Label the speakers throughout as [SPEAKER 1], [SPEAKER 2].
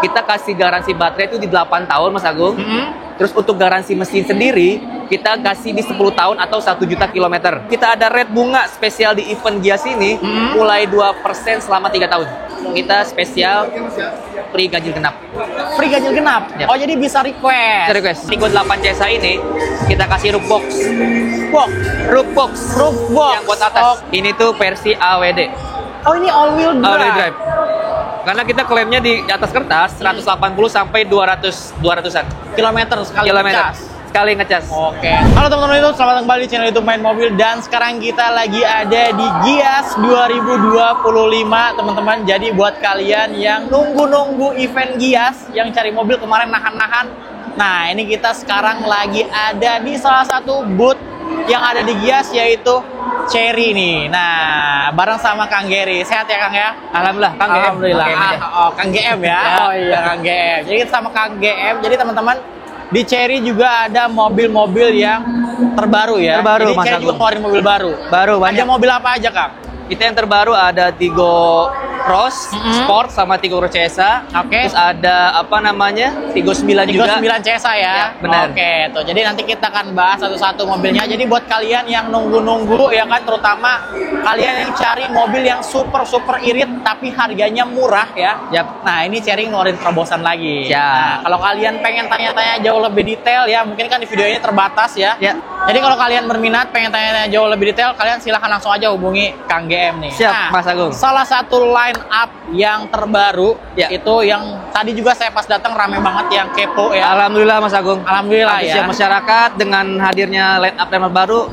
[SPEAKER 1] kita kasih garansi baterai itu di 8 tahun, Mas Agung. Terus untuk garansi mesin sendiri, kita kasih di 10 tahun atau 1 juta kilometer. Kita ada red bunga spesial di event Gias ini, mulai 2% selama 3 tahun. Kita spesial free ganjil genap.
[SPEAKER 2] Free ganjil genap?
[SPEAKER 1] Yap.
[SPEAKER 2] Oh, jadi bisa request.
[SPEAKER 1] Tigo 8 CSA ini, kita kasih roof box. Roof box yang buat atas. Ini tuh versi AWD.
[SPEAKER 2] Oh, ini all wheel drive.
[SPEAKER 1] Karena kita klaimnya di atas kertas 180 sampai 200-an
[SPEAKER 2] kilometer sekali ngecas. Oke. Halo teman-teman YouTube, selamat kembali di channel YouTube Main Mobil, dan sekarang kita lagi ada di Gias 2025, teman-teman. Jadi buat kalian yang nunggu-nunggu event Gias, yang cari mobil kemarin nahan-nahan, nah ini kita sekarang lagi ada di salah satu booth yang ada di Gias, yaitu Chery nih. Nah, bareng sama Kang Gary. Sehat ya, Kang ya?
[SPEAKER 1] Alhamdulillah, Kang GM.
[SPEAKER 2] Alhamdulillah. Kang GM ya. Oh iya, Kang GM. Jadi kita sama Kang GM. Jadi teman-teman, di Chery juga ada mobil-mobil yang terbaru ya.
[SPEAKER 1] Terbaru,
[SPEAKER 2] jadi
[SPEAKER 1] Mas
[SPEAKER 2] Chery
[SPEAKER 1] Agung.
[SPEAKER 2] juga keluarin mobil baru.
[SPEAKER 1] Banyak.
[SPEAKER 2] Ada mobil apa aja, Kang?
[SPEAKER 1] Kita yang terbaru ada Tigo Cross Sport sama Tigo Cross CSA.
[SPEAKER 2] Oke.
[SPEAKER 1] Terus ada apa namanya? Tigo 9
[SPEAKER 2] Tigo
[SPEAKER 1] juga.
[SPEAKER 2] 9 CSA ya.
[SPEAKER 1] Ya, benar.
[SPEAKER 2] Oke, tuh. Jadi nanti kita akan bahas satu-satu mobilnya. Jadi buat kalian yang nunggu-nunggu ya kan, terutama kalian yang cari mobil yang super irit tapi harganya murah ya.
[SPEAKER 1] Yap.
[SPEAKER 2] Nah, ini Chery ngeluarin terobosan lagi.
[SPEAKER 1] Ya.
[SPEAKER 2] Nah, kalau kalian pengen tanya-tanya jauh lebih detail ya, mungkin kan di video ini terbatas ya.
[SPEAKER 1] Ya.
[SPEAKER 2] Jadi kalau kalian berminat pengen tanya-tanya jauh lebih detail, kalian silahkan langsung aja hubungi Kang GM nih.
[SPEAKER 1] Siap,
[SPEAKER 2] Nah,
[SPEAKER 1] Mas Agung.
[SPEAKER 2] salah satu line up yang terbaru
[SPEAKER 1] Ya.
[SPEAKER 2] itu yang tadi juga saya pas datang rame banget, yang kepo ya.
[SPEAKER 1] Alhamdulillah, Mas Agung.
[SPEAKER 2] Alhamdulillah ya.
[SPEAKER 1] Antusias masyarakat dengan hadirnya line up baru.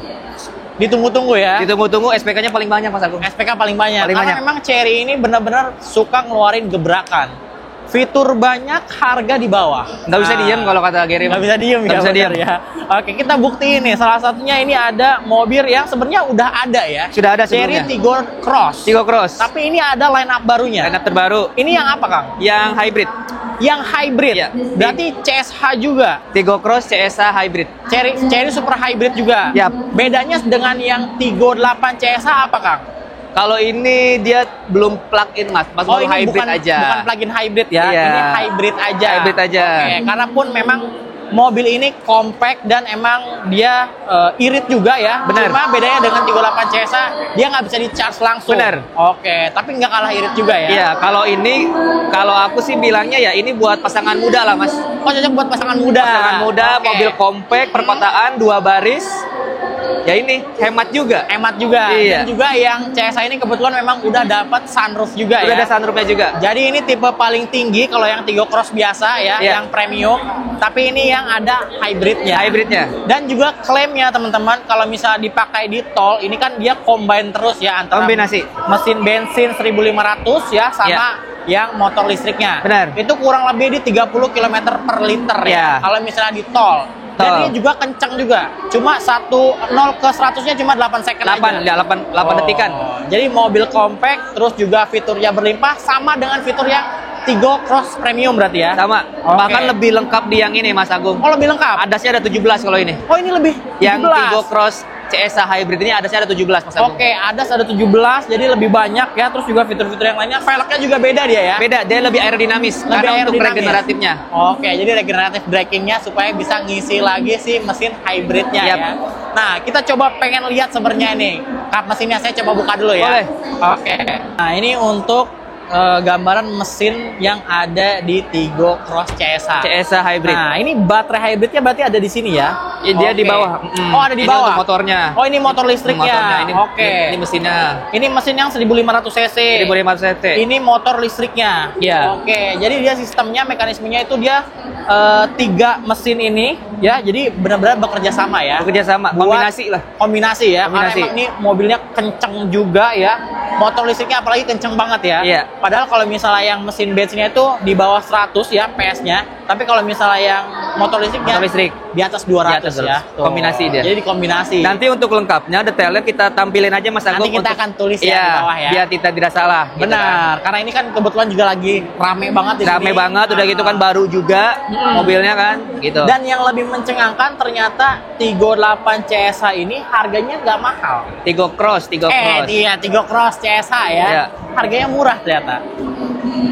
[SPEAKER 2] Ditunggu-tunggu ya.
[SPEAKER 1] Ditunggu-tunggu, SPK-nya paling banyak, Mas Agung.
[SPEAKER 2] SPK paling banyak.
[SPEAKER 1] Paling
[SPEAKER 2] Karena
[SPEAKER 1] banyak.
[SPEAKER 2] memang Chery ini benar-benar suka ngeluarin gebrakan. Fitur banyak, harga di bawah.
[SPEAKER 1] Nggak bisa diem kalau kata Gary.
[SPEAKER 2] Nggak bisa diem
[SPEAKER 1] Nggak
[SPEAKER 2] ya.
[SPEAKER 1] bisa
[SPEAKER 2] benar
[SPEAKER 1] diem.
[SPEAKER 2] ya. Oke, kita buktiin nih. Salah satunya ini ada mobil yang sebenarnya udah ada ya.
[SPEAKER 1] Sudah ada
[SPEAKER 2] Chery
[SPEAKER 1] sebelumnya.
[SPEAKER 2] Tigo Cross.
[SPEAKER 1] Tigo Cross.
[SPEAKER 2] Tapi ini ada line up barunya.
[SPEAKER 1] Line up terbaru
[SPEAKER 2] Ini yang apa, Kang?
[SPEAKER 1] yang hybrid.
[SPEAKER 2] Yang hybrid.
[SPEAKER 1] Ya.
[SPEAKER 2] Berarti CSH juga.
[SPEAKER 1] Tigo Cross CSA hybrid.
[SPEAKER 2] Chery Super Hybrid juga.
[SPEAKER 1] Yap.
[SPEAKER 2] Bedanya dengan yang Tigo 8 CSH apa, Kang?
[SPEAKER 1] Kalau ini dia belum plug-in, Mas. Baru
[SPEAKER 2] ini
[SPEAKER 1] hybrid
[SPEAKER 2] bukan,
[SPEAKER 1] aja.
[SPEAKER 2] bukan plug-in hybrid ya.
[SPEAKER 1] Iya.
[SPEAKER 2] Ini hybrid aja.
[SPEAKER 1] Hybrid aja.
[SPEAKER 2] Oke, karena pun memang mobil ini compact dan emang dia irit juga ya.
[SPEAKER 1] Benar.
[SPEAKER 2] Cuma bedanya dengan Tigo 8 CSA, dia nggak bisa di-charge langsung.
[SPEAKER 1] Benar.
[SPEAKER 2] Oke, tapi nggak kalah irit juga ya.
[SPEAKER 1] Iya, kalau aku sih bilangnya ya ini buat pasangan muda lah, Mas.
[SPEAKER 2] Oh, cocok buat pasangan muda.
[SPEAKER 1] Pasangan muda,
[SPEAKER 2] Oke.
[SPEAKER 1] mobil compact, perkotaan, 2 baris. Ya ini hemat juga.
[SPEAKER 2] Hemat juga.
[SPEAKER 1] Iya.
[SPEAKER 2] Dan juga yang CSA ini kebetulan memang udah dapat sunroof juga
[SPEAKER 1] Udah
[SPEAKER 2] ya.
[SPEAKER 1] ada sunroofnya juga.
[SPEAKER 2] Jadi ini tipe paling tinggi kalau yang Tigo Cross biasa ya,
[SPEAKER 1] Iya.
[SPEAKER 2] yang premium. Tapi ini yang ada hybridnya.
[SPEAKER 1] Hybridnya.
[SPEAKER 2] Dan juga klaimnya teman-teman, kalau misalnya dipakai di tol, ini kan dia combine terus ya antara
[SPEAKER 1] Kombinasi.
[SPEAKER 2] mesin bensin 1500 ya sama yang motor listriknya.
[SPEAKER 1] Benar.
[SPEAKER 2] Itu kurang lebih di 30 km per liter ya.
[SPEAKER 1] Ya.
[SPEAKER 2] Kalau misalnya di tol. Dan ini juga kencang juga. Cuma 0 ke 100-nya cuma 8 second
[SPEAKER 1] 8
[SPEAKER 2] aja.
[SPEAKER 1] 8 detikan.
[SPEAKER 2] Jadi mobil compact, terus juga fiturnya berlimpah, sama dengan fitur yang Tigo Cross Premium berarti ya?
[SPEAKER 1] Sama.
[SPEAKER 2] Oke.
[SPEAKER 1] Bahkan lebih lengkap di yang ini, Mas Agung.
[SPEAKER 2] Oh, lebih lengkap?
[SPEAKER 1] Adasnya ada 17 kalau ini.
[SPEAKER 2] Oh, ini lebih 17.
[SPEAKER 1] Yang Tigo Cross CSA hybrid ini adasnya ada 17, Mas Agung.
[SPEAKER 2] Oke, ADAS ada 17, jadi lebih banyak ya. Terus juga fitur-fitur yang lainnya, velgnya juga beda dia ya?
[SPEAKER 1] Beda, dia lebih aerodinamis.
[SPEAKER 2] Lebih
[SPEAKER 1] Karena untuk
[SPEAKER 2] aerodinamis.
[SPEAKER 1] regeneratifnya.
[SPEAKER 2] Oke, jadi regeneratif brakingnya supaya bisa ngisi lagi si mesin hybridnya
[SPEAKER 1] Yap.
[SPEAKER 2] ya. Nah, kita coba pengen lihat sebenarnya nih. Kap mesinnya saya coba buka dulu ya.
[SPEAKER 1] Boleh.
[SPEAKER 2] Oke. Nah, ini untuk gambaran mesin yang ada di Tigo Cross CSA.
[SPEAKER 1] CSA hybrid.
[SPEAKER 2] Nah, ini baterai hybridnya berarti ada di sini ya?
[SPEAKER 1] Ya, dia di
[SPEAKER 2] Oke.
[SPEAKER 1] bawah.
[SPEAKER 2] Oh, ada di
[SPEAKER 1] Ini
[SPEAKER 2] bawah.
[SPEAKER 1] untuk motornya.
[SPEAKER 2] Oh, ini motor listriknya.
[SPEAKER 1] Motornya. Ini,
[SPEAKER 2] Oke.
[SPEAKER 1] ini mesinnya.
[SPEAKER 2] Ini mesin yang 1500 cc.
[SPEAKER 1] 1500 cc.
[SPEAKER 2] Ini motor listriknya.
[SPEAKER 1] Iya.
[SPEAKER 2] Oke, jadi dia sistemnya, mekanismenya itu dia 3 mesin ini ya, jadi benar-benar bekerja sama ya.
[SPEAKER 1] Bekerja sama,
[SPEAKER 2] Buat
[SPEAKER 1] kombinasi lah.
[SPEAKER 2] Kombinasi ya.
[SPEAKER 1] Kombinasi.
[SPEAKER 2] Karena emang ini mobilnya kenceng juga ya. Motor listriknya apalagi kenceng banget ya.
[SPEAKER 1] Iya.
[SPEAKER 2] Padahal kalau misalnya yang mesin bensinnya itu di bawah 100 ya PS-nya, tapi kalau misalnya yang motor listriknya
[SPEAKER 1] Motor listrik.
[SPEAKER 2] di atas 200
[SPEAKER 1] Di atas
[SPEAKER 2] ya.
[SPEAKER 1] 200. Kombinasi dia.
[SPEAKER 2] Jadi kombinasi.
[SPEAKER 1] Nanti untuk lengkapnya detailnya kita tampilin aja, Mas Agung.
[SPEAKER 2] Nanti kita akan tulis ya
[SPEAKER 1] Iya,
[SPEAKER 2] di bawah ya.
[SPEAKER 1] biar kita tidak salah. gitu kan.
[SPEAKER 2] Benar, karena ini kan kebetulan juga lagi rame banget di
[SPEAKER 1] Rame
[SPEAKER 2] sini.
[SPEAKER 1] banget, udah gitu kan baru juga mobilnya kan, gitu.
[SPEAKER 2] Dan yang lebih mencengangkan ternyata Tigo 8 CSA ini harganya nggak mahal.
[SPEAKER 1] Tigo Cross.
[SPEAKER 2] Iya, Tigo Cross CSA ya.
[SPEAKER 1] Iya.
[SPEAKER 2] Harganya murah ternyata.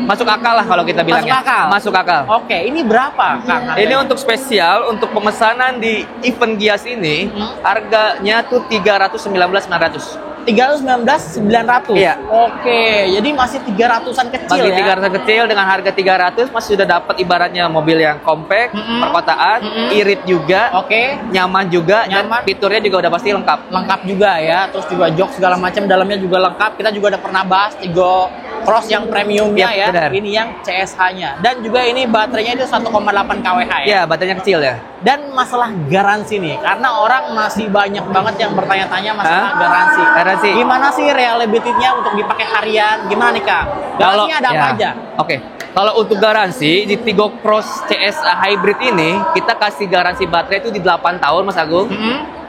[SPEAKER 1] masuk akal lah kalau kita bilangnya.
[SPEAKER 2] Masuk akal?
[SPEAKER 1] Masuk akal.
[SPEAKER 2] Oke, ini berapa, Kang?
[SPEAKER 1] Ini untuk spesial, untuk pemesanan di event Gias ini, harganya tuh 319.900.
[SPEAKER 2] 319.900.
[SPEAKER 1] Iya.
[SPEAKER 2] Oke, jadi masih 300-an kecil
[SPEAKER 1] Bagi
[SPEAKER 2] ya.
[SPEAKER 1] 300 kecil dengan harga 300 masih sudah dapat ibaratnya mobil yang compact, perkotaan, irit juga,
[SPEAKER 2] Oke.
[SPEAKER 1] nyaman juga,
[SPEAKER 2] Nyaman.
[SPEAKER 1] dan fiturnya juga udah pasti lengkap.
[SPEAKER 2] Lengkap juga ya, terus juga jok segala macam dalamnya juga lengkap. Kita juga udah pernah bahas Tigo Cross yang premiumnya
[SPEAKER 1] Yap,
[SPEAKER 2] ya.
[SPEAKER 1] benar.
[SPEAKER 2] Ini yang CSH-nya. Dan juga ini baterainya itu 1,8 kWh ya.
[SPEAKER 1] Ya, baterainya kecil ya.
[SPEAKER 2] Dan masalah garansi nih, karena orang masih banyak banget yang bertanya-tanya masalah
[SPEAKER 1] Hah?
[SPEAKER 2] garansi.
[SPEAKER 1] Garansi.
[SPEAKER 2] Gimana sih reliability-nya untuk dipakai harian? Gimana nih Kak? Garansinya ada apa aja?
[SPEAKER 1] Oke. Kalau untuk garansi di Tigo Cross CSA Hybrid ini kita kasih garansi baterai itu di 8 tahun Mas Agung.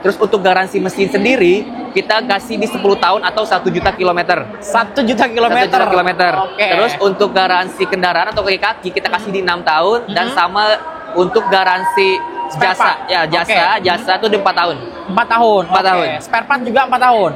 [SPEAKER 1] Terus untuk garansi mesin sendiri kita kasih di 10 tahun atau 1 juta kilometer.
[SPEAKER 2] 1 juta
[SPEAKER 1] 1
[SPEAKER 2] kilometer.
[SPEAKER 1] juta kilometer.
[SPEAKER 2] Oke.
[SPEAKER 1] Terus untuk garansi kendaraan atau kaki kita kasih di 6 tahun dan sama untuk garansi
[SPEAKER 2] Spare
[SPEAKER 1] jasa.
[SPEAKER 2] part.
[SPEAKER 1] Ya, jasa,
[SPEAKER 2] Oke.
[SPEAKER 1] jasa itu di 4 tahun.
[SPEAKER 2] 4 tahun.
[SPEAKER 1] 4
[SPEAKER 2] Oke.
[SPEAKER 1] tahun.
[SPEAKER 2] Spare part juga 4 tahun.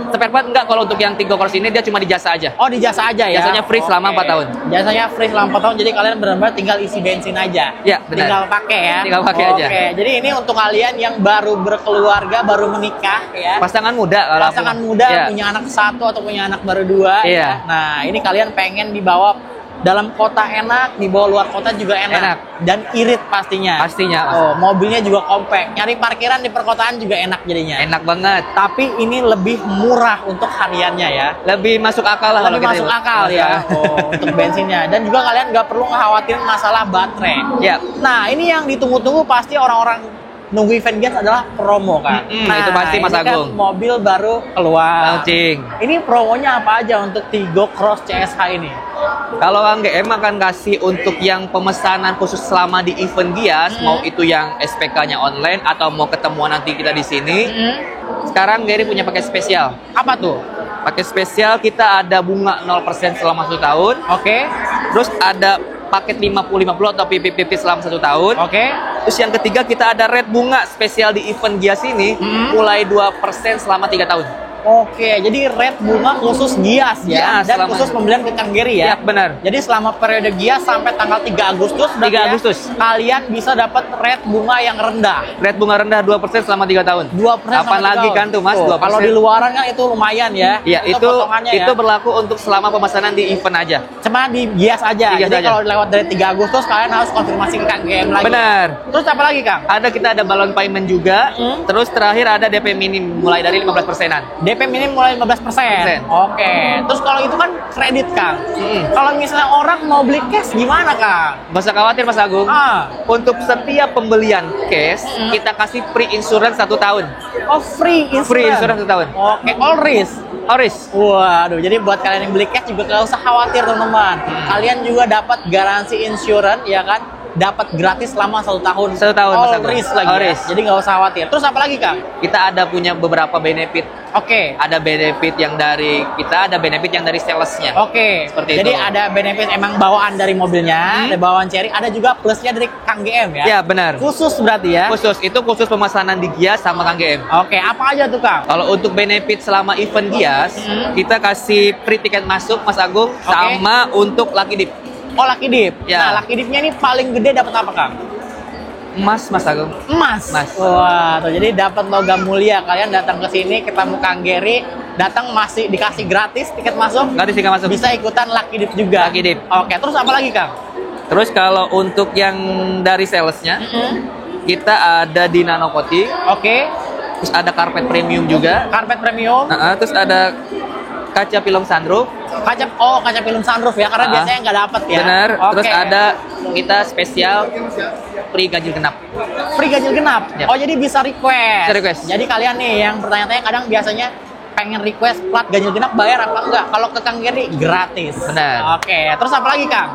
[SPEAKER 1] Spare part enggak, kalau untuk yang Tigo Cross ini dia cuma di jasa aja.
[SPEAKER 2] Oh, di jasa aja ya.
[SPEAKER 1] Jasanya free selama 4 tahun.
[SPEAKER 2] Jasanya free selama 4 tahun. Jadi kalian benar-benar tinggal isi bensin aja.
[SPEAKER 1] Ya, benar.
[SPEAKER 2] Tinggal pakai ya.
[SPEAKER 1] Tinggal pakai aja.
[SPEAKER 2] Oke. Jadi ini untuk kalian yang baru berkeluarga, baru menikah ya.
[SPEAKER 1] Pasangan muda kalau aku.
[SPEAKER 2] Pasangan muda
[SPEAKER 1] Ya.
[SPEAKER 2] punya anak 1 atau punya anak baru 2.
[SPEAKER 1] Iya.
[SPEAKER 2] Nah, ini kalian pengen dibawa dalam kota enak, dibawa luar kota juga enak. Dan irit pastinya.
[SPEAKER 1] Pastinya, Mas.
[SPEAKER 2] Oh, mobilnya juga compact. Nyari parkiran di perkotaan juga enak jadinya.
[SPEAKER 1] Enak banget.
[SPEAKER 2] Tapi ini lebih murah untuk hariannya ya.
[SPEAKER 1] Lebih masuk akal lah kalau
[SPEAKER 2] Lebih
[SPEAKER 1] kita
[SPEAKER 2] masuk
[SPEAKER 1] nyebut.
[SPEAKER 2] akal ya. Oh, untuk bensinnya. Dan juga kalian nggak perlu khawatirin masalah baterai.
[SPEAKER 1] Ya.
[SPEAKER 2] Nah, ini yang ditunggu-tunggu pasti orang-orang nunggu event Gias adalah promo kan. Nah,
[SPEAKER 1] itu pasti Mas
[SPEAKER 2] ini
[SPEAKER 1] Agung.
[SPEAKER 2] kan mobil baru keluar.
[SPEAKER 1] Launching.
[SPEAKER 2] Ini promonya apa aja untuk Tigo Cross CSH ini?
[SPEAKER 1] Kalau GM akan kasih untuk yang pemesanan khusus selama di event Gias, mau itu yang SPK-nya online atau mau ketemuan nanti kita di sini. Sekarang Gary punya paket spesial.
[SPEAKER 2] Apa tuh?
[SPEAKER 1] Paket spesial kita ada bunga 0% selama 1 tahun.
[SPEAKER 2] Oke.
[SPEAKER 1] Terus ada paket 50-50 atau PP selama 1 tahun.
[SPEAKER 2] Oke.
[SPEAKER 1] Terus yang ketiga kita ada red bunga spesial di event Gias ini mulai 2% selama 3 tahun.
[SPEAKER 2] Oke, jadi red bunga khusus Gias ya,
[SPEAKER 1] Ya,
[SPEAKER 2] dan
[SPEAKER 1] selama-
[SPEAKER 2] khusus pembelian ke Kang Gary ya.
[SPEAKER 1] Ya, benar.
[SPEAKER 2] Jadi selama periode Gias sampai tanggal 3 Agustus, berarti
[SPEAKER 1] 3
[SPEAKER 2] ya,
[SPEAKER 1] Agustus.
[SPEAKER 2] kalian bisa dapat red bunga yang rendah.
[SPEAKER 1] Red bunga rendah 2% selama 3 tahun.
[SPEAKER 2] 2%
[SPEAKER 1] Kapan
[SPEAKER 2] sampai
[SPEAKER 1] lagi
[SPEAKER 2] tahun.
[SPEAKER 1] kan tuh Mas?
[SPEAKER 2] Tuh,
[SPEAKER 1] 2%.
[SPEAKER 2] kalau di luaran kan itu lumayan ya.
[SPEAKER 1] Iya, itu
[SPEAKER 2] potongannya ya.
[SPEAKER 1] berlaku untuk selama pemesanan di event aja.
[SPEAKER 2] Cuma di Gias aja.
[SPEAKER 1] Di Gias
[SPEAKER 2] Jadi
[SPEAKER 1] aja.
[SPEAKER 2] kalau lewat dari 3 Agustus kalian harus konfirmasi ke Kang GM lagi.
[SPEAKER 1] Benar.
[SPEAKER 2] Terus apa lagi Kang?
[SPEAKER 1] Kita ada balon payment juga. Terus terakhir ada DP minim mulai dari 15%-an.
[SPEAKER 2] DP minim mulai 15%. Oke. Terus kalau itu kan kredit Kang. Kalau misalnya orang mau beli cash gimana Kang?
[SPEAKER 1] Gak usah khawatir Mas Agung.
[SPEAKER 2] Ah.
[SPEAKER 1] Untuk setiap pembelian cash, kita kasih free insurance 1 tahun.
[SPEAKER 2] Oh, free insurance.
[SPEAKER 1] Free insurance 1 tahun.
[SPEAKER 2] Oke, all risk.
[SPEAKER 1] Oris.
[SPEAKER 2] Waduh, jadi buat kalian yang beli cash juga gak usah khawatir teman-teman. Kalian juga dapat garansi insurance ya kan? Dapat gratis selama 1 tahun.
[SPEAKER 1] 1 tahun, Mas
[SPEAKER 2] All
[SPEAKER 1] Agung.
[SPEAKER 2] risk lagi
[SPEAKER 1] All
[SPEAKER 2] ya.
[SPEAKER 1] risk.
[SPEAKER 2] Jadi nggak usah khawatir. Terus apa lagi Kang?
[SPEAKER 1] Kita ada punya beberapa benefit.
[SPEAKER 2] Oke.
[SPEAKER 1] Ada benefit yang dari kita, ada benefit yang dari salesnya.
[SPEAKER 2] Oke.
[SPEAKER 1] Seperti
[SPEAKER 2] Jadi
[SPEAKER 1] itu.
[SPEAKER 2] ada benefit emang bawaan dari mobilnya, ada bawaan Cherry, ada juga plusnya dari Kang GM ya.
[SPEAKER 1] Ya, benar.
[SPEAKER 2] Khusus berarti ya.
[SPEAKER 1] Itu khusus pemesanan di Gias sama Kang GM.
[SPEAKER 2] Oke, apa aja tuh Kang?
[SPEAKER 1] Kalau untuk benefit selama event Gias, kita kasih free tiket masuk Mas Agung sama untuk Lucky Dip.
[SPEAKER 2] Oh, Lucky Dip.
[SPEAKER 1] Ya.
[SPEAKER 2] Nah, Lucky Dipnya ini paling gede dapat apa Kang?
[SPEAKER 1] Mas Agung.
[SPEAKER 2] Emas.
[SPEAKER 1] Emas.
[SPEAKER 2] Wah, tuh jadi dapat logam mulia. Kalian datang ke sini ketemu Kang Gary, datang masih dikasih gratis tiket masuk.
[SPEAKER 1] Gratis tiket masuk.
[SPEAKER 2] Bisa ikutan Lucky Dip juga.
[SPEAKER 1] Lucky Dip.
[SPEAKER 2] Oke, terus apa lagi Kang?
[SPEAKER 1] Terus kalau untuk yang dari salesnya, kita ada di Nano Coating,
[SPEAKER 2] Oke,
[SPEAKER 1] terus ada karpet premium juga,
[SPEAKER 2] karpet premium,
[SPEAKER 1] terus ada kaca film sunroof,
[SPEAKER 2] kaca film sunroof ya, karena biasanya nggak dapet ya.
[SPEAKER 1] benar.
[SPEAKER 2] Oke.
[SPEAKER 1] Terus ada kita spesial free ganjil genap.
[SPEAKER 2] Free ganjil genap.
[SPEAKER 1] Yap.
[SPEAKER 2] Oh, jadi bisa request.
[SPEAKER 1] Bisa request.
[SPEAKER 2] Jadi kalian nih yang bertanya-tanya kadang biasanya pengen request plat ganjil genap bayar apa enggak? Kalau ke Kang Gary gratis.
[SPEAKER 1] Benar.
[SPEAKER 2] Oke, terus apa lagi Kang?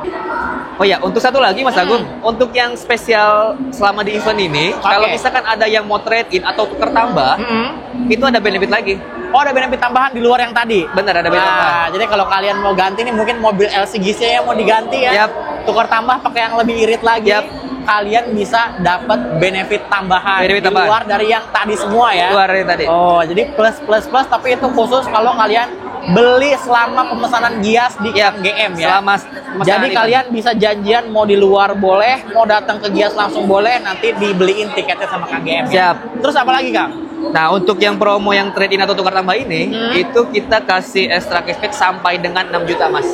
[SPEAKER 1] Oh ya, untuk satu lagi Mas Agung, untuk yang spesial selama di event ini, kalau misalkan ada yang mau trade in atau tukar tambah, itu ada benefit lagi.
[SPEAKER 2] Oh, ada benefit tambahan di luar yang tadi.
[SPEAKER 1] Benar, ada benefit tambahan.
[SPEAKER 2] Jadi kalau kalian mau ganti nih mungkin mobil LCGC yang mau diganti ya.
[SPEAKER 1] Yap.
[SPEAKER 2] Tukar tambah pakai yang lebih irit lagi.
[SPEAKER 1] Yap.
[SPEAKER 2] Kalian bisa dapat benefit tambahan
[SPEAKER 1] Benefit
[SPEAKER 2] di
[SPEAKER 1] tambahan.
[SPEAKER 2] luar dari yang tadi semua ya.
[SPEAKER 1] Luar dari tadi.
[SPEAKER 2] Oh, jadi plus tapi itu khusus kalau kalian beli selama pemesanan Gias di Kang GM ya.
[SPEAKER 1] Selama
[SPEAKER 2] jadi kalian bisa janjian mau di luar boleh, mau datang ke Gias langsung boleh, nanti dibeliin tiketnya sama Kang GM.
[SPEAKER 1] Siap.
[SPEAKER 2] Ya. Terus apa lagi Kang?
[SPEAKER 1] Nah, untuk yang promo yang trade-in atau tukar tambah ini, itu kita kasih extra cashback sampai dengan 6 juta, Mas.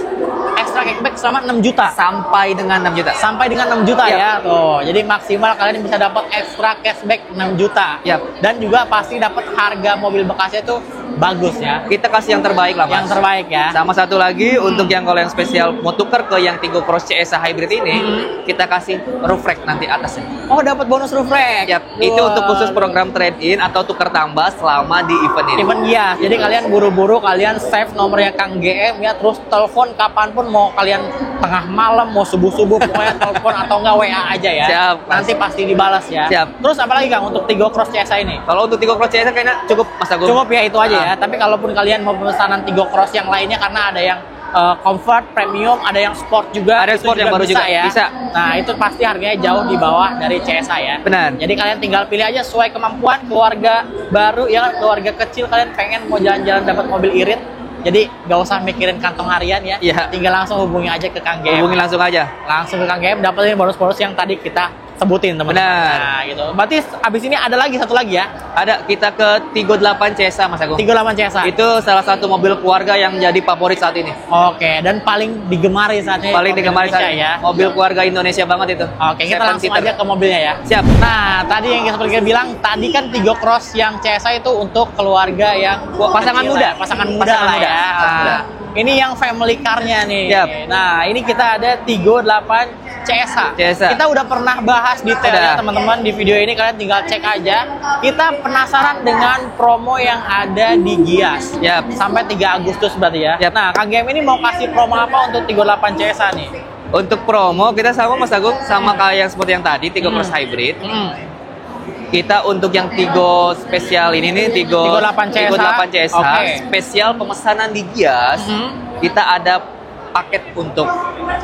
[SPEAKER 2] Extra cashback selama 6 juta?
[SPEAKER 1] Sampai dengan 6 juta.
[SPEAKER 2] Sampai dengan 6 juta
[SPEAKER 1] Yap.
[SPEAKER 2] ya. Tuh, jadi maksimal kalian bisa dapat extra cashback 6 juta.
[SPEAKER 1] Yap.
[SPEAKER 2] Dan juga pasti dapat harga mobil bekasnya itu bagus ya.
[SPEAKER 1] Kita kasih yang terbaik lah, Mas.
[SPEAKER 2] Yang terbaik ya.
[SPEAKER 1] Sama satu lagi, untuk yang kalau yang spesial mau tuker ke yang Tigo Cross CSA Hybrid ini, kita kasih roof rack nanti atasnya.
[SPEAKER 2] Oh, dapat bonus roof rack.
[SPEAKER 1] Yap, itu untuk khusus program trade-in atau tukar tambah selama di event ini.
[SPEAKER 2] Event Gias. Jadi kalian buru-buru kalian save nomornya Kang GM ya, terus telepon kapanpun, mau kalian tengah malam, mau subuh-subuh, pokoknya telepon atau enggak WA aja ya.
[SPEAKER 1] Siap, Mas.
[SPEAKER 2] Nanti pasti dibalas ya.
[SPEAKER 1] Siap.
[SPEAKER 2] Terus apa lagi Kang untuk Tigo Cross CSA ini?
[SPEAKER 1] Kalau untuk Tigo Cross CSA kayaknya cukup, Mas Agung.
[SPEAKER 2] Cukup ya, itu aja ya. Tapi kalaupun kalian mau pemesanan Tigo Cross yang lainnya, karena ada yang comfort, premium, ada yang sport juga.
[SPEAKER 1] Ada sport yang baru juga
[SPEAKER 2] ya.
[SPEAKER 1] bisa.
[SPEAKER 2] Nah, itu pasti harganya jauh di bawah dari CSA ya.
[SPEAKER 1] Benar.
[SPEAKER 2] Jadi kalian tinggal pilih aja sesuai kemampuan. Keluarga baru ya, keluarga kecil kalian pengen mau jalan-jalan dapat mobil irit. Jadi gak usah mikirin kantong harian ya.
[SPEAKER 1] Iya.
[SPEAKER 2] Tinggal langsung hubungi aja ke Kang GM.
[SPEAKER 1] Hubungi langsung aja.
[SPEAKER 2] Langsung ke Kang GM, dapetin bonus-bonus yang tadi kita sebutin teman-teman.
[SPEAKER 1] Benar.
[SPEAKER 2] Nah, gitu. Berarti abis ini ada lagi satu lagi ya.
[SPEAKER 1] Ada, kita ke Tigo 8 CSA, Mas Agung.
[SPEAKER 2] 38 CSA.
[SPEAKER 1] Itu salah satu mobil keluarga yang jadi favorit saat ini.
[SPEAKER 2] Oke, dan paling digemari saat ini.
[SPEAKER 1] Paling
[SPEAKER 2] mobil
[SPEAKER 1] digemari saat
[SPEAKER 2] Indonesia
[SPEAKER 1] ini.
[SPEAKER 2] ya.
[SPEAKER 1] Mobil keluarga Indonesia banget itu.
[SPEAKER 2] Oke, kita
[SPEAKER 1] Seven
[SPEAKER 2] langsung
[SPEAKER 1] seater.
[SPEAKER 2] aja ke mobilnya ya.
[SPEAKER 1] Siap.
[SPEAKER 2] Nah, tadi yang seperti kita bilang, tadi kan Tigo Cross yang CSA itu untuk keluarga yang
[SPEAKER 1] Pasangan
[SPEAKER 2] kecil
[SPEAKER 1] muda.
[SPEAKER 2] ya. Pasangan muda
[SPEAKER 1] Pasangan
[SPEAKER 2] lah
[SPEAKER 1] muda.
[SPEAKER 2] ya.
[SPEAKER 1] Pasangan muda.
[SPEAKER 2] Ini yang family car-nya nih.
[SPEAKER 1] Yap.
[SPEAKER 2] Nah, ini kita ada Tigo 8 CSA.
[SPEAKER 1] CSA.
[SPEAKER 2] Kita udah pernah bahas detailnya
[SPEAKER 1] Udah.
[SPEAKER 2] teman-teman di video ini, kalian tinggal cek aja. Kita penasaran dengan promo yang ada di Gias.
[SPEAKER 1] Yap.
[SPEAKER 2] Sampai 3 Agustus berarti ya.
[SPEAKER 1] Yap.
[SPEAKER 2] Nah, Kang GM ini mau kasih promo apa untuk Tigo 8 CSA nih?
[SPEAKER 1] Untuk promo kita sama Mas Agung, sama kayak yang seperti yang tadi Tigo Cross Hybrid. Kita untuk yang Tigo spesial ini nih, Tigo
[SPEAKER 2] 8 CSA.
[SPEAKER 1] Tigo 8 CSA
[SPEAKER 2] Oke.
[SPEAKER 1] spesial pemesanan di Gias. Kita ada paket untuk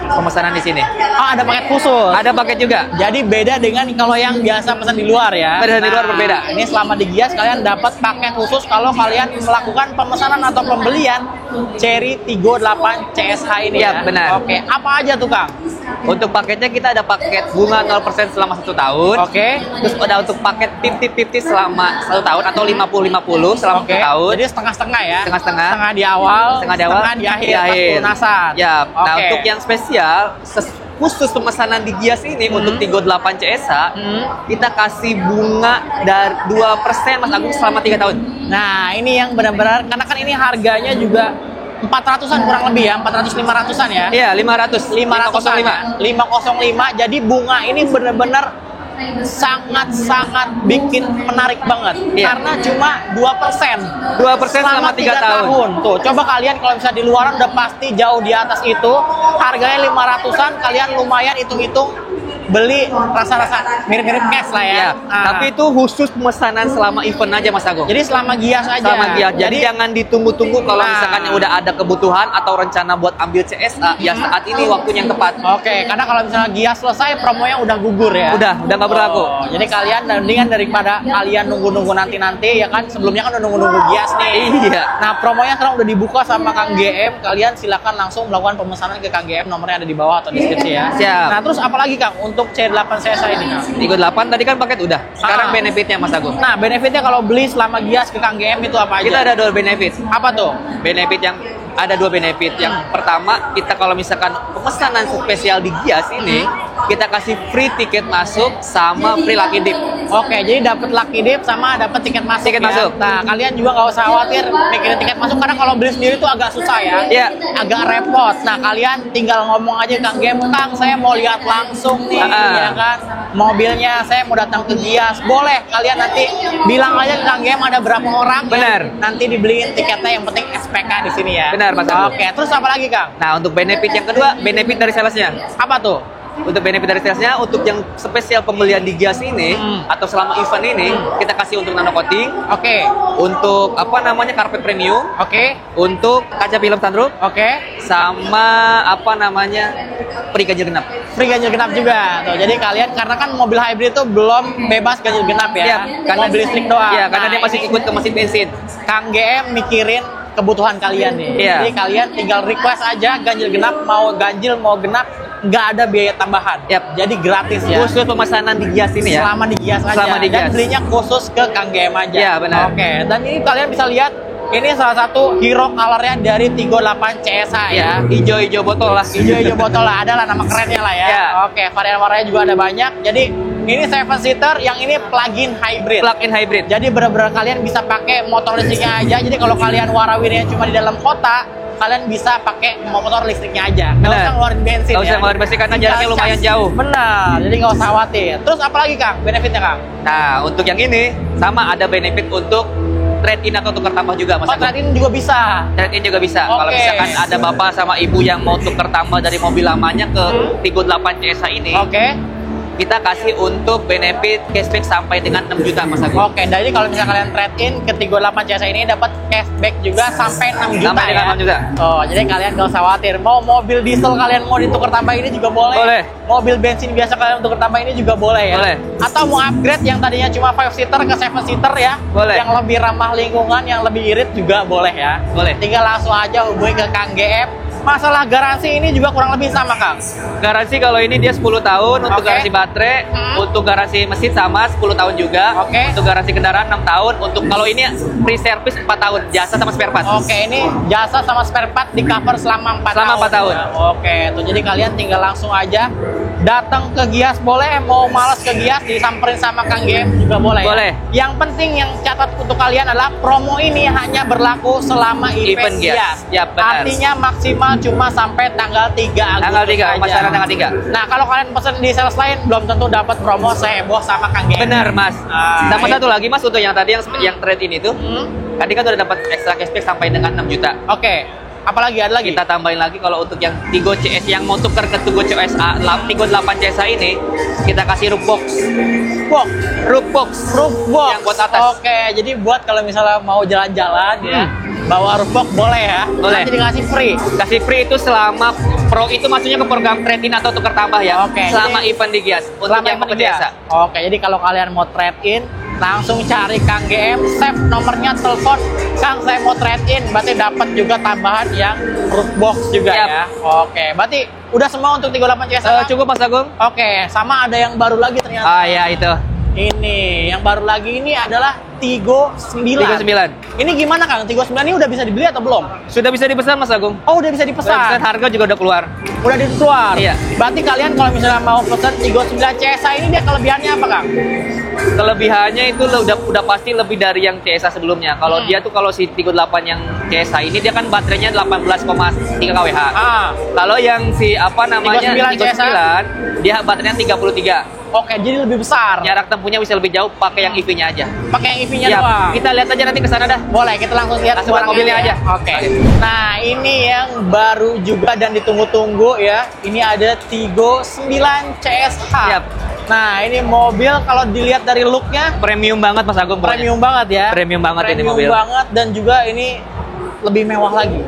[SPEAKER 1] pemesanan di sini.
[SPEAKER 2] Oh, ada paket khusus.
[SPEAKER 1] Ada paket juga.
[SPEAKER 2] Jadi beda dengan kalau yang biasa pesan di luar ya.
[SPEAKER 1] Pesan di luar berbeda.
[SPEAKER 2] Ini selama di Gias kalian dapat paket khusus kalau kalian melakukan pemesanan atau pembelian Cherry Tigo 8 CSH ini
[SPEAKER 1] Ya,
[SPEAKER 2] ya.
[SPEAKER 1] benar.
[SPEAKER 2] Oke, apa aja tuh Kang?
[SPEAKER 1] Untuk paketnya kita ada paket bunga 0% selama 1 tahun.
[SPEAKER 2] Oke.
[SPEAKER 1] Terus ada untuk paket 50-50 selama 1 tahun atau 50-50 selama 1 tahun.
[SPEAKER 2] Jadi setengah-setengah ya.
[SPEAKER 1] Setengah-setengah.
[SPEAKER 2] Setengah di awal,
[SPEAKER 1] Setengah di awal,
[SPEAKER 2] di akhir, pas pelunasan.
[SPEAKER 1] Ya, nah
[SPEAKER 2] Oke.
[SPEAKER 1] untuk yang spesial khusus pemesanan di Gias ini untuk Tigo 8 CSA, kita kasih bunga dari 2% Mas Agung selama 3 tahun.
[SPEAKER 2] Nah, ini yang benar-benar, karena kan ini harganya juga 400-an kurang lebih ya, 400-500-an ya.
[SPEAKER 1] Iya, 500.
[SPEAKER 2] 505. 505. Jadi bunga ini benar-benar sangat-sangat bikin menarik banget.
[SPEAKER 1] Iya.
[SPEAKER 2] Karena cuma 2%.
[SPEAKER 1] 2% selama 3 tahun.
[SPEAKER 2] Tuh, coba kalian kalau bisa di luaran udah pasti jauh di atas itu. Harganya 500-an, kalian lumayan hitung-hitung beli rasa-rasa mirip-mirip cash lah ya.
[SPEAKER 1] Ya,
[SPEAKER 2] Nah,
[SPEAKER 1] tapi itu khusus pemesanan selama event aja Mas Agung.
[SPEAKER 2] jadi selama Gias aja.
[SPEAKER 1] Selama Gias. Jadi jangan ditunggu-tunggu kalau
[SPEAKER 2] Nah.
[SPEAKER 1] misalkan udah ada kebutuhan atau rencana buat ambil CSA, ya saat ini waktunya yang tepat.
[SPEAKER 2] Oke, karena kalau misalnya Gias selesai, promonya udah gugur ya.
[SPEAKER 1] Udah nggak berlaku.
[SPEAKER 2] Oh, jadi kalian mendingan daripada kalian nunggu-nunggu nanti ya kan, sebelumnya kan udah nunggu-nunggu Gias nih.
[SPEAKER 1] Iya.
[SPEAKER 2] Nah, promonya sekarang udah dibuka sama Kang GM. Kalian silakan langsung melakukan pemesanan ke Kang GM, nomornya ada di bawah atau deskripsi ya.
[SPEAKER 1] Siap.
[SPEAKER 2] Nah, terus apa lagi Kang untuk C8 CSA ini Kang?
[SPEAKER 1] Tigo 8 tadi kan paket udah. Sekarang
[SPEAKER 2] Ah.
[SPEAKER 1] benefitnya Mas Agung.
[SPEAKER 2] Nah, benefitnya kalau beli selama Gias ke Kang GM itu apa aja?
[SPEAKER 1] Kita ada 2 benefit.
[SPEAKER 2] Apa tuh?
[SPEAKER 1] Benefit yang ada 2 benefit. Yang pertama, kita kalau misalkan pemesanan spesial di Gias ini, kita kasih free tiket masuk sama free lucky dip.
[SPEAKER 2] Oke, jadi dapat lucky dip sama dapat tiket masuk.
[SPEAKER 1] Tiket
[SPEAKER 2] ya.
[SPEAKER 1] masuk.
[SPEAKER 2] Nah, kalian juga nggak usah khawatir mikirin tiket masuk karena kalau beli sendiri itu agak susah ya.
[SPEAKER 1] Iya.
[SPEAKER 2] Agak repot. Nah, kalian tinggal ngomong aja Kang GM, Kang, saya mau lihat langsung nih, ya kan? Mobilnya saya mau datang ke Gias. Boleh, kalian nanti bilang aja ke Kang GM ada berapa orang.
[SPEAKER 1] Benar.
[SPEAKER 2] Nanti dibeliin tiketnya, yang penting SPK di sini ya.
[SPEAKER 1] Benar, Mas Agung.
[SPEAKER 2] Oke, terus apa lagi Kang?
[SPEAKER 1] Nah, untuk benefit yang kedua, benefit dari salesnya.
[SPEAKER 2] Apa tuh?
[SPEAKER 1] Untuk benefit dari salesnya, untuk yang spesial pembelian di Gias ini, atau selama event ini, kita kasih untuk nano coating,
[SPEAKER 2] Oke.
[SPEAKER 1] untuk apa namanya karpet premium,
[SPEAKER 2] Oke.
[SPEAKER 1] untuk kaca film sunroof,
[SPEAKER 2] Oke.
[SPEAKER 1] sama apa namanya free ganjil genap.
[SPEAKER 2] Free ganjil genap juga. Tuh, jadi kalian karena kan mobil hybrid itu belum bebas ganjil genap ya.
[SPEAKER 1] Iya, karena
[SPEAKER 2] mobil listrik doang.
[SPEAKER 1] Iya, karena
[SPEAKER 2] Nah,
[SPEAKER 1] dia masih
[SPEAKER 2] ini
[SPEAKER 1] ikut ke mesin bensin.
[SPEAKER 2] Kang GM mikirin kebutuhan kalian nih.
[SPEAKER 1] Iya.
[SPEAKER 2] Jadi kalian tinggal request aja ganjil genap, mau ganjil mau genap, nggak ada biaya tambahan. Jadi gratis ya.
[SPEAKER 1] Khusus pemesanan di Gias ini ya.
[SPEAKER 2] Selama di Gias aja.
[SPEAKER 1] Selama di
[SPEAKER 2] Dan
[SPEAKER 1] Gias.
[SPEAKER 2] belinya khusus ke Kang GM aja.
[SPEAKER 1] Iya, benar.
[SPEAKER 2] Oke. Dan ini kalian bisa lihat ini salah satu hero colornya dari Tigo 8 CSH ya.
[SPEAKER 1] Hijau-hijau botol lah.
[SPEAKER 2] Hijau-hijau botol lah, ada lah nama kerennya lah ya.
[SPEAKER 1] Iya.
[SPEAKER 2] Oke, varian warnanya juga ada banyak. Jadi ini 7 seater, yang ini plug-in hybrid.
[SPEAKER 1] Plug-in hybrid.
[SPEAKER 2] Jadi benar-benar kalian bisa pakai motor listriknya aja. Jadi kalau kalian warawirnya cuma di dalam kota, kalian bisa pakai motor listriknya aja. Nggak
[SPEAKER 1] Benar.
[SPEAKER 2] usah ngeluarin bensin.
[SPEAKER 1] Nggak usah ngeluarin bensin karena jaraknya lumayan jauh.
[SPEAKER 2] Benar, jadi nggak usah khawatir. Terus apa lagi Kang benefitnya Kang?
[SPEAKER 1] Nah, untuk yang ini sama ada benefit untuk trade-in atau tukar tambah juga Mas
[SPEAKER 2] Oh,
[SPEAKER 1] Agung.
[SPEAKER 2] trade-in juga bisa.
[SPEAKER 1] Trade-in juga bisa. Kalau
[SPEAKER 2] Oke.
[SPEAKER 1] misalkan ada bapak sama ibu yang mau tukar tambah dari mobil lamanya ke Tigo 8 CSH ini,
[SPEAKER 2] Oke.
[SPEAKER 1] kita kasih untuk benefit cashback sampai dengan 6 juta Mas Agung.
[SPEAKER 2] Oke, jadi kalau misalnya kalian trade-in ke Tigo 8 CSH ini dapat cashback juga sampai 6 juta
[SPEAKER 1] Sampai dengan
[SPEAKER 2] ya.
[SPEAKER 1] 6 juta.
[SPEAKER 2] Oh, jadi kalian gak usah khawatir. Mau mobil diesel kalian mau ditukar tambah ini juga boleh.
[SPEAKER 1] Boleh.
[SPEAKER 2] Mobil bensin biasa kalian tukar tambah ini juga boleh ya.
[SPEAKER 1] Boleh.
[SPEAKER 2] Atau mau upgrade yang tadinya cuma 5 seater ke 7 seater ya.
[SPEAKER 1] Boleh.
[SPEAKER 2] Yang lebih ramah lingkungan, yang lebih irit juga boleh ya.
[SPEAKER 1] Boleh.
[SPEAKER 2] Tinggal langsung aja hubungi ke Kang GM. Masalah garansi ini juga kurang lebih sama Kang.
[SPEAKER 1] Garansi kalau ini dia 10 tahun untuk
[SPEAKER 2] Oke.
[SPEAKER 1] garansi baterai, untuk garansi mesin sama 10 tahun juga.
[SPEAKER 2] Oke.
[SPEAKER 1] Untuk garansi kendaraan 6 tahun. Untuk kalau ini free service 4 tahun, jasa sama spare part.
[SPEAKER 2] Oke, ini jasa sama spare part di cover selama 4
[SPEAKER 1] Selama 4 tahun.
[SPEAKER 2] Ya. Oke, tuh jadi kalian tinggal langsung aja datang ke Gias boleh, mau males ke Gias disamperin sama Kang GM juga boleh.
[SPEAKER 1] Boleh.
[SPEAKER 2] Ya? Yang penting yang catat untuk kalian adalah promo ini hanya berlaku selama event Gias.
[SPEAKER 1] Ya, benar.
[SPEAKER 2] Artinya maksimal cuma sampai tanggal 3 Agustus.
[SPEAKER 1] Tanggal 3,
[SPEAKER 2] aja.
[SPEAKER 1] pemasaran tanggal 3.
[SPEAKER 2] Nah, kalau kalian pesen di sales lain belum tentu dapat promo seheboh sama Kang GM.
[SPEAKER 1] Benar, Mas.
[SPEAKER 2] Ah,
[SPEAKER 1] Sama satu lagi, Mas, untuk yang tadi yang trade-in itu,
[SPEAKER 2] Hmm.
[SPEAKER 1] tadi kan udah dapat extra cashback sampai dengan 6 juta.
[SPEAKER 2] Oke. Apalagi ada lagi?
[SPEAKER 1] Kita tambahin lagi kalau untuk yang Tigo CS yang mau tuker ke Tigo CSA, Tigo 8 CSA ini, kita kasih roof box.
[SPEAKER 2] Box.
[SPEAKER 1] Roof box.
[SPEAKER 2] Roof box.
[SPEAKER 1] Yang buat atas.
[SPEAKER 2] Oke, jadi buat kalau misalnya mau jalan-jalan ya, bawa roof box boleh ya.
[SPEAKER 1] Boleh.
[SPEAKER 2] Nanti dikasih free.
[SPEAKER 1] Kasih free itu selama Pro itu maksudnya ke program trade-in atau tukar tambah ya.
[SPEAKER 2] Oke,
[SPEAKER 1] Selama
[SPEAKER 2] jadi-
[SPEAKER 1] event di Gias. Untuk
[SPEAKER 2] Selama
[SPEAKER 1] yang mau ke
[SPEAKER 2] event dia.
[SPEAKER 1] CSA.
[SPEAKER 2] Oke, jadi kalau kalian mau trade-in, langsung cari Kang GM, save nomornya, telepon Kang saya mau trade-in, berarti dapat juga tambahan yang roof box juga
[SPEAKER 1] Yap.
[SPEAKER 2] ya. Oke, berarti udah semua untuk 38 CS.
[SPEAKER 1] Cukup Mas Agung?
[SPEAKER 2] Oke, sama ada yang baru lagi ternyata.
[SPEAKER 1] Ah ya itu.
[SPEAKER 2] Ini, yang baru lagi ini adalah Tigo 9.
[SPEAKER 1] Tigo 9.
[SPEAKER 2] Ini gimana Kang? Tigo 9 ini udah bisa dibeli atau belum?
[SPEAKER 1] Sudah bisa dipesan Mas Agung.
[SPEAKER 2] Oh, udah bisa
[SPEAKER 1] Udah
[SPEAKER 2] dipesan.
[SPEAKER 1] dipesan, harga juga udah keluar.
[SPEAKER 2] Udah dikeluar.
[SPEAKER 1] Iya.
[SPEAKER 2] Berarti kalian kalau misalnya mau pesan Tigo 9 CSA ini dia kelebihannya apa, Kang?
[SPEAKER 1] Kelebihannya itu udah pasti lebih dari yang CSA sebelumnya. Kalau dia tuh kalau si Tigo 8 yang CSA ini dia kan baterainya 18,3 kWh.
[SPEAKER 2] Ah.
[SPEAKER 1] Kalau yang si apa namanya
[SPEAKER 2] Tigo 9
[SPEAKER 1] Tigo
[SPEAKER 2] CSA?
[SPEAKER 1] 9 dia baterainya 33.
[SPEAKER 2] Oke, jadi lebih besar.
[SPEAKER 1] Jarak tempuhnya bisa lebih jauh pakai yang EV-nya aja.
[SPEAKER 2] Pakai yang EV-nya
[SPEAKER 1] Ya,
[SPEAKER 2] doang.
[SPEAKER 1] kita lihat aja nanti ke sana dah.
[SPEAKER 2] Boleh, kita langsung lihat
[SPEAKER 1] Langsung lihat
[SPEAKER 2] barangnya
[SPEAKER 1] mobilnya
[SPEAKER 2] ya.
[SPEAKER 1] aja.
[SPEAKER 2] Oke. Nah, ini yang baru juga dan ditunggu-tunggu ya. Ini ada Tigo 9 CSH.
[SPEAKER 1] Siap.
[SPEAKER 2] Nah, ini mobil kalau dilihat dari look-nya
[SPEAKER 1] Premium banget Mas Agung pokoknya.
[SPEAKER 2] premium banget ya.
[SPEAKER 1] Premium banget ini
[SPEAKER 2] Premium
[SPEAKER 1] mobil.
[SPEAKER 2] banget dan juga ini lebih mewah lagi.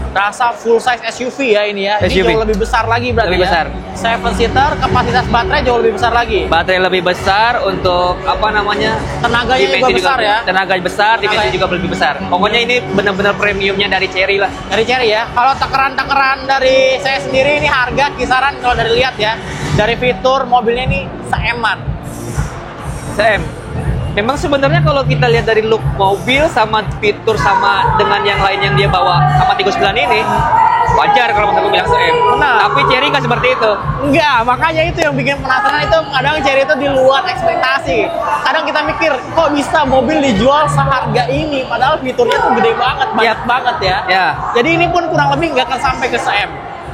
[SPEAKER 2] Rasa full size SUV ya ini ya. Ini
[SPEAKER 1] SUV.
[SPEAKER 2] jauh lebih besar lagi berarti
[SPEAKER 1] Lebih
[SPEAKER 2] ya.
[SPEAKER 1] besar.
[SPEAKER 2] 7 seater, kapasitas baterai jauh lebih besar lagi.
[SPEAKER 1] Baterai lebih besar untuk apa namanya?
[SPEAKER 2] Tenaganya juga
[SPEAKER 1] dimensi
[SPEAKER 2] besar ya.
[SPEAKER 1] Tenaga besar, dimensi
[SPEAKER 2] Tenaga-
[SPEAKER 1] juga lebih besar. Pokoknya ini benar-benar premiumnya dari Chery lah.
[SPEAKER 2] Dari Chery ya. Kalau takaran-takaran dari saya sendiri ini harga kisaran kalau dari lihat ya. Dari fitur mobilnya ini seeman.
[SPEAKER 1] Sam, memang sebenarnya kalau kita lihat dari look mobil sama fitur sama dengan yang lain yang dia bawa sama Tigo 9 ini, wajar kalau Mas Agung bilang Sam.
[SPEAKER 2] Benar.
[SPEAKER 1] Tapi Chery nggak seperti itu.
[SPEAKER 2] Enggak, makanya itu yang bikin penasaran itu kadang Chery itu di luar ekspektasi. Kadang kita mikir, kok bisa mobil dijual seharga ini? Padahal fiturnya tuh gede banget, banyak banget ya.
[SPEAKER 1] Ya.
[SPEAKER 2] Jadi ini pun kurang lebih nggak akan sampai ke CM.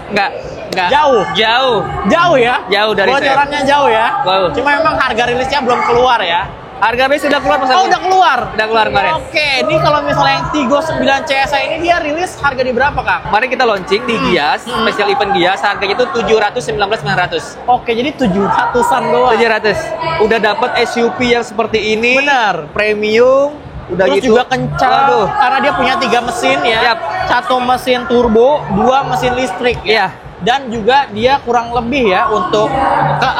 [SPEAKER 1] Nggak.
[SPEAKER 2] Jauh.
[SPEAKER 1] Jauh.
[SPEAKER 2] Jauh ya?
[SPEAKER 1] Jauh dari
[SPEAKER 2] bocorannya jauh ya?
[SPEAKER 1] Jauh.
[SPEAKER 2] Cuma memang harga rilisnya belum keluar ya?
[SPEAKER 1] Harga base sudah keluar Mas
[SPEAKER 2] Oh,
[SPEAKER 1] Agung.
[SPEAKER 2] udah keluar?
[SPEAKER 1] Udah keluar kemarin.
[SPEAKER 2] Oke, ini kalau misalnya yang Tigo 9 CSA ini dia rilis harga di berapa, Kang?
[SPEAKER 1] Kemarin kita launching di Gias, special event Gias, harganya itu 719.900.
[SPEAKER 2] Oke, jadi 700-an doang.
[SPEAKER 1] 700. Udah dapat SUV yang seperti ini.
[SPEAKER 2] Benar.
[SPEAKER 1] Premium. Udah
[SPEAKER 2] Terus
[SPEAKER 1] gitu.
[SPEAKER 2] juga kencang
[SPEAKER 1] Waduh.
[SPEAKER 2] karena dia punya 3 mesin ya.
[SPEAKER 1] Yap.
[SPEAKER 2] 1 mesin turbo, 2 mesin listrik.
[SPEAKER 1] Iya.
[SPEAKER 2] dan juga dia kurang lebih ya untuk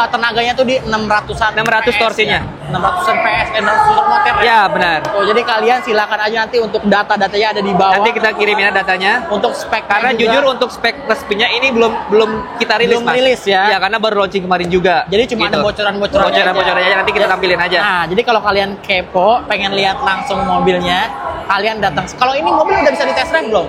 [SPEAKER 2] tenaganya tuh di 600-an
[SPEAKER 1] 600 torsinya.
[SPEAKER 2] 600-an PS, 600 motor
[SPEAKER 1] Ya, benar.
[SPEAKER 2] Oh, jadi kalian silakan aja nanti untuk data-datanya ada di bawah.
[SPEAKER 1] Nanti kita kirimin datanya.
[SPEAKER 2] Untuk spek
[SPEAKER 1] Karena
[SPEAKER 2] juga,
[SPEAKER 1] jujur untuk spek resminya ini belum kita rilis,
[SPEAKER 2] belum
[SPEAKER 1] Mas.
[SPEAKER 2] rilis ya.
[SPEAKER 1] Ya, karena baru launching kemarin juga.
[SPEAKER 2] Jadi cuma
[SPEAKER 1] Gitu.
[SPEAKER 2] ada bocoran-bocorannya
[SPEAKER 1] aja nanti kita tampilin aja.
[SPEAKER 2] Nah, jadi kalau kalian kepo, pengen lihat langsung mobilnya, kalian datang. Kalau ini mobil udah bisa di-test drive belum?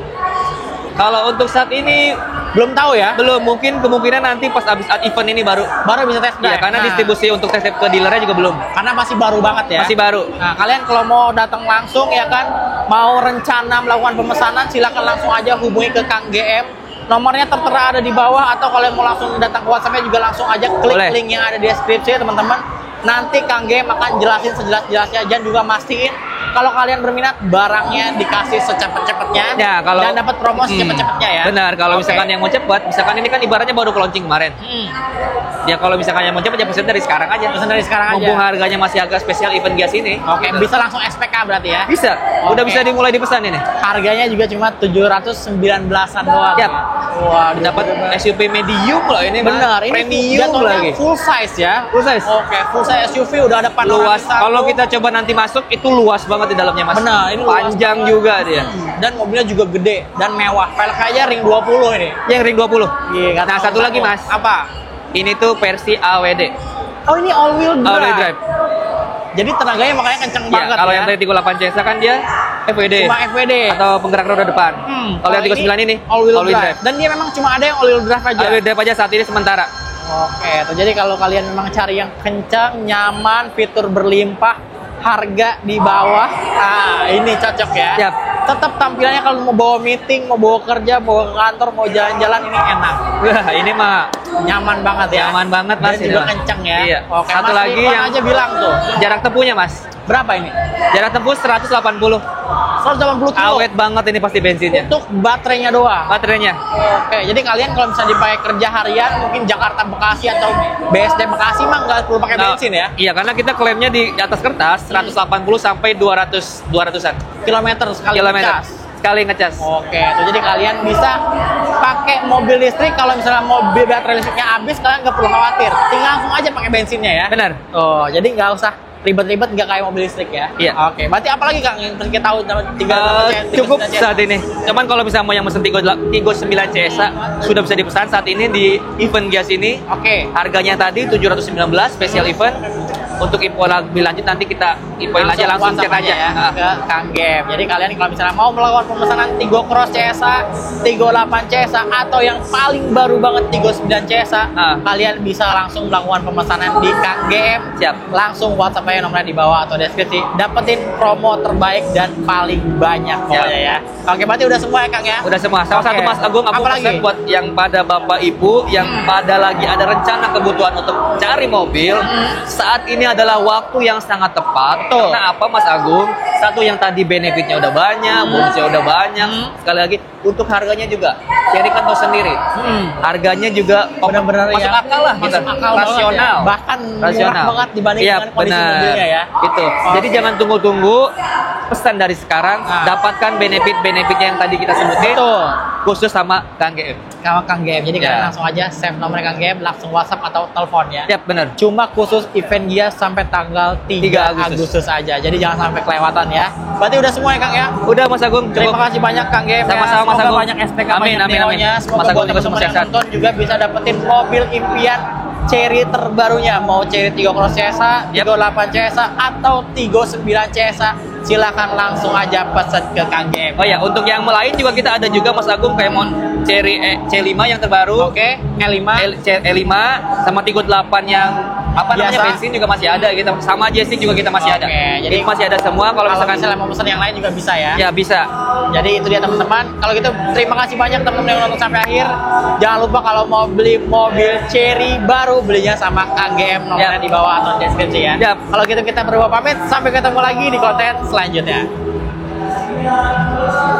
[SPEAKER 1] Kalau untuk saat ini
[SPEAKER 2] Belum tahu ya?
[SPEAKER 1] belum, mungkin kemungkinan nanti pas abis event ini baru.
[SPEAKER 2] Baru bisa test drive.
[SPEAKER 1] Iya, karena
[SPEAKER 2] Nah,
[SPEAKER 1] distribusi untuk test drive ke dealernya juga belum.
[SPEAKER 2] karena masih baru banget ya.
[SPEAKER 1] Masih baru.
[SPEAKER 2] Nah, kalian kalau mau datang langsung ya kan, mau rencana melakukan pemesanan, silakan langsung aja hubungi ke Kang GM. Nomornya tertera ada di bawah, atau kalau mau langsung datang ke WhatsApp-nya juga langsung aja klik
[SPEAKER 1] Boleh.
[SPEAKER 2] link yang ada di deskripsi ya teman-teman. Nanti Kang GM akan jelasin sejelas-jelasnya dan juga mastiin kalau kalian berminat barangnya dikasih secepat-cepatnya
[SPEAKER 1] Ya, kalau
[SPEAKER 2] dan dapat promo secepat-cepatnya ya.
[SPEAKER 1] Benar, kalau
[SPEAKER 2] Oke.
[SPEAKER 1] misalkan yang mau cepat, misalkan ini kan ibaratnya baru launching kemarin. Ya kalau misalkan yang mau cepat ya pesen dari sekarang aja.
[SPEAKER 2] Pesan dari sekarang aja.
[SPEAKER 1] Mumpung harganya masih agak spesial event Gias ini.
[SPEAKER 2] Oke, bisa langsung SPK berarti ya.
[SPEAKER 1] Bisa, udah
[SPEAKER 2] Oke.
[SPEAKER 1] bisa dimulai dipesan ini.
[SPEAKER 2] Harganya juga cuma 719-an doang.
[SPEAKER 1] Yap.
[SPEAKER 2] Wah,
[SPEAKER 1] Dapat SUV medium loh ini, Mas.
[SPEAKER 2] benar, ini
[SPEAKER 1] Premium
[SPEAKER 2] jatuhnya
[SPEAKER 1] lagi.
[SPEAKER 2] full size ya.
[SPEAKER 1] Full size.
[SPEAKER 2] Oke, full size SUV udah ada panorama
[SPEAKER 1] Luas.
[SPEAKER 2] satu.
[SPEAKER 1] Kalau kita coba nanti masuk itu luas banget di dalamnya, Mas.
[SPEAKER 2] Benar, ini luas
[SPEAKER 1] panjang
[SPEAKER 2] banget.
[SPEAKER 1] juga dia.
[SPEAKER 2] Dan mobilnya juga gede dan mewah. Velg aja ring 20 ini.
[SPEAKER 1] Yang ring 20.
[SPEAKER 2] Iya, kata
[SPEAKER 1] Nah, satu
[SPEAKER 2] Om
[SPEAKER 1] lagi,
[SPEAKER 2] Sako.
[SPEAKER 1] Mas.
[SPEAKER 2] Apa?
[SPEAKER 1] Ini tuh versi AWD.
[SPEAKER 2] Oh, ini all wheel drive.
[SPEAKER 1] All wheel drive.
[SPEAKER 2] Jadi tenaganya makanya kenceng
[SPEAKER 1] Ya,
[SPEAKER 2] banget
[SPEAKER 1] kalau
[SPEAKER 2] ya.
[SPEAKER 1] yang tadi 38 CSA kan dia FWD.
[SPEAKER 2] Cuma FWD.
[SPEAKER 1] Atau penggerak roda depan. Kalau yang 39 ini
[SPEAKER 2] all wheel drive. Dan dia memang cuma ada yang all wheel drive aja.
[SPEAKER 1] All wheel drive aja saat ini sementara.
[SPEAKER 2] Oke, tuh jadi kalau kalian memang cari yang kencang, nyaman, fitur berlimpah, harga di bawah, ini cocok ya.
[SPEAKER 1] Siap.
[SPEAKER 2] Tetap tampilannya kalau mau bawa meeting, mau bawa kerja, bawa ke kantor, mau jalan-jalan ini enak,
[SPEAKER 1] Wah, ini mah
[SPEAKER 2] nyaman banget ya.
[SPEAKER 1] Nyaman banget, Mas,
[SPEAKER 2] Dan
[SPEAKER 1] ini
[SPEAKER 2] juga
[SPEAKER 1] mah.
[SPEAKER 2] kenceng ya.
[SPEAKER 1] Iya.
[SPEAKER 2] Oke,
[SPEAKER 1] Satu
[SPEAKER 2] Mas
[SPEAKER 1] lagi
[SPEAKER 2] Ridwan
[SPEAKER 1] yang
[SPEAKER 2] aja bilang tuh.
[SPEAKER 1] jarak tempuhnya, Mas.
[SPEAKER 2] Berapa ini?
[SPEAKER 1] Jarak tempuh 180.
[SPEAKER 2] 180 kilo.
[SPEAKER 1] Awet banget ini pasti bensinnya.
[SPEAKER 2] Untuk baterainya doang.
[SPEAKER 1] Baterainya.
[SPEAKER 2] Oke, jadi kalian kalau misalnya dipakai kerja harian, mungkin Jakarta Bekasi atau BSD Bekasi mah nggak perlu pakai bensin ya.
[SPEAKER 1] Iya, karena kita klaimnya di atas kertas 180 sampai 200-an
[SPEAKER 2] Kilometer sekali
[SPEAKER 1] kilometer.
[SPEAKER 2] cas.
[SPEAKER 1] Sekali ngecas.
[SPEAKER 2] Oke, tuh jadi kalian bisa pakai mobil listrik. Kalau misalnya mobil baterai listriknya habis, kalian nggak perlu khawatir. Tinggal langsung aja pakai bensinnya ya.
[SPEAKER 1] Benar.
[SPEAKER 2] Oh, jadi nggak usah ribet-ribet, nggak kayak mobil listrik ya.
[SPEAKER 1] Iya.
[SPEAKER 2] Oke, berarti apa lagi Kang yang kita tahu
[SPEAKER 1] Cukup saat ini. Cuman kalau misalnya mau yang mesen Tigo 9 CSA sudah bisa dipesan saat ini di event Gias ini.
[SPEAKER 2] Oke.
[SPEAKER 1] Harganya tadi 719 special event. Untuk info lebih lanjut nanti kita infoin aja langsung chat
[SPEAKER 2] WhatsApp
[SPEAKER 1] aja.
[SPEAKER 2] ya ke Kang Gem. Jadi kalian kalau misalnya mau melakukan pemesanan Tigo Cross CSA, Tigo 8 CSA atau yang paling baru banget Tigo 9 CSA, kalian bisa langsung melakukan pemesanan di Kang Gem.
[SPEAKER 1] Siap.
[SPEAKER 2] Langsung WhatsApp aja nomornya di bawah atau deskripsi. Dapetin promo terbaik dan paling banyak pokoknya ya. Oke, berarti udah semua ya Kang ya?
[SPEAKER 1] Udah semua. Salah satu
[SPEAKER 2] Oke.
[SPEAKER 1] Mas Agung, aku
[SPEAKER 2] Apalagi?
[SPEAKER 1] pesan buat yang pada Bapak Ibu yang pada lagi ada rencana kebutuhan untuk cari mobil, saat ini adalah waktu yang sangat tepat.
[SPEAKER 2] Betul.
[SPEAKER 1] Karena apa Mas Agung? Satu yang tadi benefitnya udah banyak, bonusnya udah banyak. Sekali lagi untuk harganya juga. Cherry kan tahu sendiri. Harganya juga
[SPEAKER 2] Benar-benar
[SPEAKER 1] masuk
[SPEAKER 2] ya,
[SPEAKER 1] akal lah,
[SPEAKER 2] masuk
[SPEAKER 1] gitu.
[SPEAKER 2] akal banget
[SPEAKER 1] Rasional.
[SPEAKER 2] ya. Bahkan murah banget dibanding
[SPEAKER 1] Iya,
[SPEAKER 2] dengan kondisi
[SPEAKER 1] benar.
[SPEAKER 2] mobilnya ya.
[SPEAKER 1] Itu.
[SPEAKER 2] Oke.
[SPEAKER 1] Jadi jangan tunggu-tunggu, pesan dari sekarang, dapatkan benefit-benefitnya yang tadi kita sebutin.
[SPEAKER 2] Betul.
[SPEAKER 1] Khusus sama Kang GM.
[SPEAKER 2] Sama Kang Gem. Jadi
[SPEAKER 1] Ya.
[SPEAKER 2] kalian langsung aja save nomor Kang Gem, langsung WhatsApp atau telepon ya.
[SPEAKER 1] Yap, benar.
[SPEAKER 2] Cuma khusus event Gias sampai tanggal 3
[SPEAKER 1] 3
[SPEAKER 2] Agustus aja. Jadi jangan sampai kelewatan ya. Berarti udah semua ya Kang ya.
[SPEAKER 1] Udah Mas Agung,
[SPEAKER 2] Terima kasih banyak Kang Gem.
[SPEAKER 1] Sama-sama,
[SPEAKER 2] ya.
[SPEAKER 1] Mas
[SPEAKER 2] Semoga
[SPEAKER 1] Agung.
[SPEAKER 2] banyak SPK,
[SPEAKER 1] Amin,
[SPEAKER 2] banyak
[SPEAKER 1] amin,
[SPEAKER 2] neonya.
[SPEAKER 1] amin.
[SPEAKER 2] Semoga
[SPEAKER 1] Mas
[SPEAKER 2] buat
[SPEAKER 1] Agung juga
[SPEAKER 2] teman-teman yang
[SPEAKER 1] sukses.
[SPEAKER 2] nonton juga bisa dapetin mobil impian Cherry terbarunya. Mau Cherry Tigo Cross CSA, Tigo 8 CSA, atau Tigo 9 CSA. Silakan langsung aja pesan ke Kang Gem.
[SPEAKER 1] Oh ya, untuk yang lain juga kita ada juga Mas Agung kayak mau Cherry C5 yang terbaru.
[SPEAKER 2] Oke, L5.
[SPEAKER 1] E5 sama Tigo 8 yang apa namanya
[SPEAKER 2] Biasa.
[SPEAKER 1] bensin juga masih ada kita, sama Jessic juga kita masih ada.
[SPEAKER 2] Oke, jadi
[SPEAKER 1] Itu masih ada semua kalau misalkan
[SPEAKER 2] misalnya mau pesan yang lain juga bisa ya.
[SPEAKER 1] ya bisa.
[SPEAKER 2] Jadi itu dia teman-teman. Kalau gitu terima kasih banyak teman-teman yang nonton sampai akhir. Jangan lupa kalau mau beli mobil Cherry baru belinya sama Kang GM, nomornya di bawah atau deskripsi ya.
[SPEAKER 1] Yap.
[SPEAKER 2] Kalau gitu kita berdua pamit, sampai ketemu lagi di konten selanjutnya.